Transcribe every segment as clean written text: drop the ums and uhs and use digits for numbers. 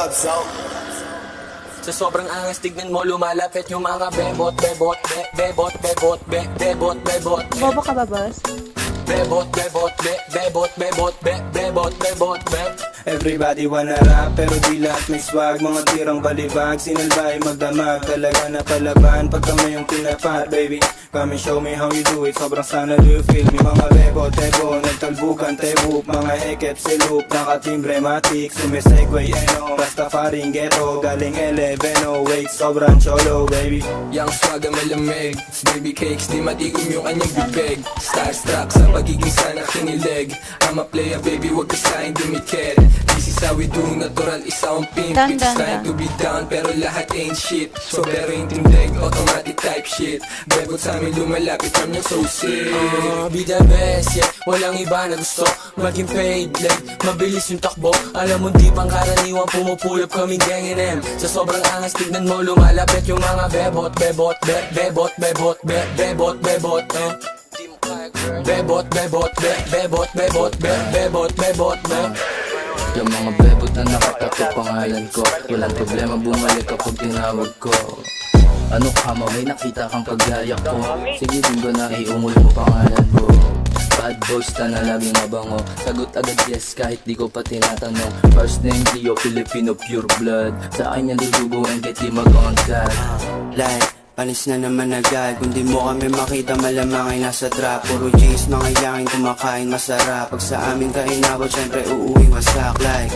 up, so? Sa sobrang angas tignan mo lumalapit yung mga bebot, bebot, bebot, bebot, bebot, bebot, Bobo ka ba, boss? bebot, bebot, bebot, bebot, bebot, bebot, bebot. Everybody wanna rap pero di lahat may swag. Mga tirang balibag, sinalbay magdamag. Talaga na palaban pag kami yung pinapat, baby. Come and show me how you do it. Sobrang sana do you feel me? Mga bebo, tebo, nagtalbukan, tebuk. Mga hekep, silup, nakatimbre, matik. Sumisegway, eno, Rastafaring ghetto. Galing eleveno, wait, sobrang cholo, baby. Yang swag ang malamig, baby cakes, di matigom yung anyang bibig. Starstruck sa pagiging sana kinilig. I'm a player, baby, wag ka sa'kin dumikit. This is how we do, natural, isa ang pimp. Dun, It's dun, time dun. to be down, pero lahat ain't shit. So pero yung tindig, automatic type shit. Bebot sa amin lumalapit, I'm your so sick. Be the best, yeah. Walang iba na gusto maging paid, like mabilis yung takbo. Alam mo di pang karaniwang pumupulap kaming gang M. Sa sobrang angas tignan mo lumalapit yung mga bebot, bebot, bebot, bebot, bebot, bebot, bebot, bebot, bebot, bebot, bebot, bebot, Yung mga bebot na nakatato pangalan ko, walang problema bumalik kapag tinawag ko. Ano ka mo, may nakita kang kagaya ko. Sige din ba na iungol mo pangalan ko. Bad boys na laging mabango. Sagot agad yes kahit di ko pa tinatanong. First name Leo, Filipino pure blood. Sa akin yan dudubuin kahit di mag-on-cut. Like, panis na naman agad. Kung di mo kami makita malamang ay nasa trap. Puro G's, mga yangin kumakain masarap. Pag sa amin ka inabot, syempre uuwi wasak. Like,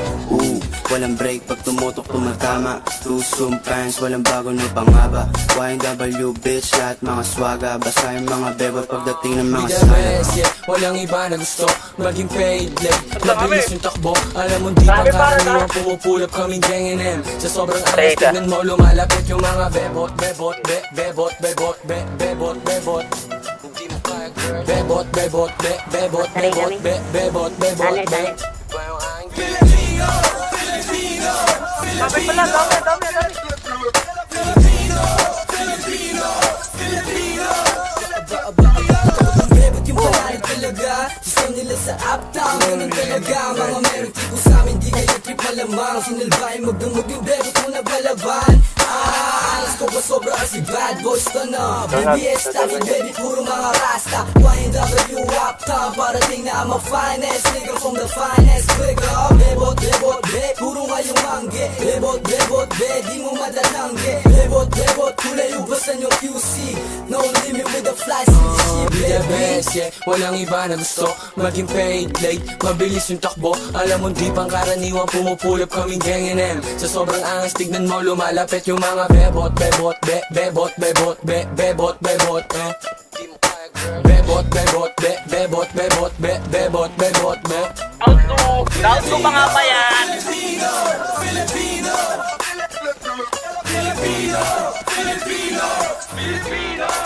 walang break pag tumutok tumatama. Tusum pants, walang bago na pangaba. YNW bitch, lahat mga swaga. Basta yung mga bebot pagdating ng mga Be the sana. best, yeah. Walang iba na gusto maging paid, like mabilis yung takbo. Alam mo di pang karaniwang pumupulap kaming gang M. Sa sobrang angas tignan mo lumalapit yung mga bebot, bebot, bebot, bebot, bebot, bebot. Hindi mo kaya girl. Bebot, bebot, bebot, bebot, bebot, bebot, bebot. Filipino, Filipino, Filipino, Filipino, Filipino, Filipino. Bebot yung pangalan talaga. Gusto nila sa uptown, ganun talaga. Mga meron tipo sa amin, di kayo trip malamang. Sinalbahin magdamag yung bebot mo na balaban. Alas ko ba sobra kasi bad boys ka na. BBS tabi baby, puro mga rasta. YNW uptown, parating na ang finest. Nigga from the finest, quick up. Bebot, bebot, be, puro ngayong mangge. Bebot, bebot, be, di mo madanangge. Bebot, bebot, kulay ubasan yung QC. No limit with the fly shit, Be the baby. best, yeah. Walang iba na gusto maging paid, like mabilis yung takbo. Alam mo di pang karaniwang pumupulap kaming gang M. Sa sobrang angas tignan mo lumalapit yung mga bebot, bebot, bebot, bebot, bebot, bebot, Di mo kaya girl. Bebot, bebot, bebot, bebot, bebot, bebot, bebot. Down to mga pa yan. Filipino, Filipino, Filipino, Filipino, Filipino.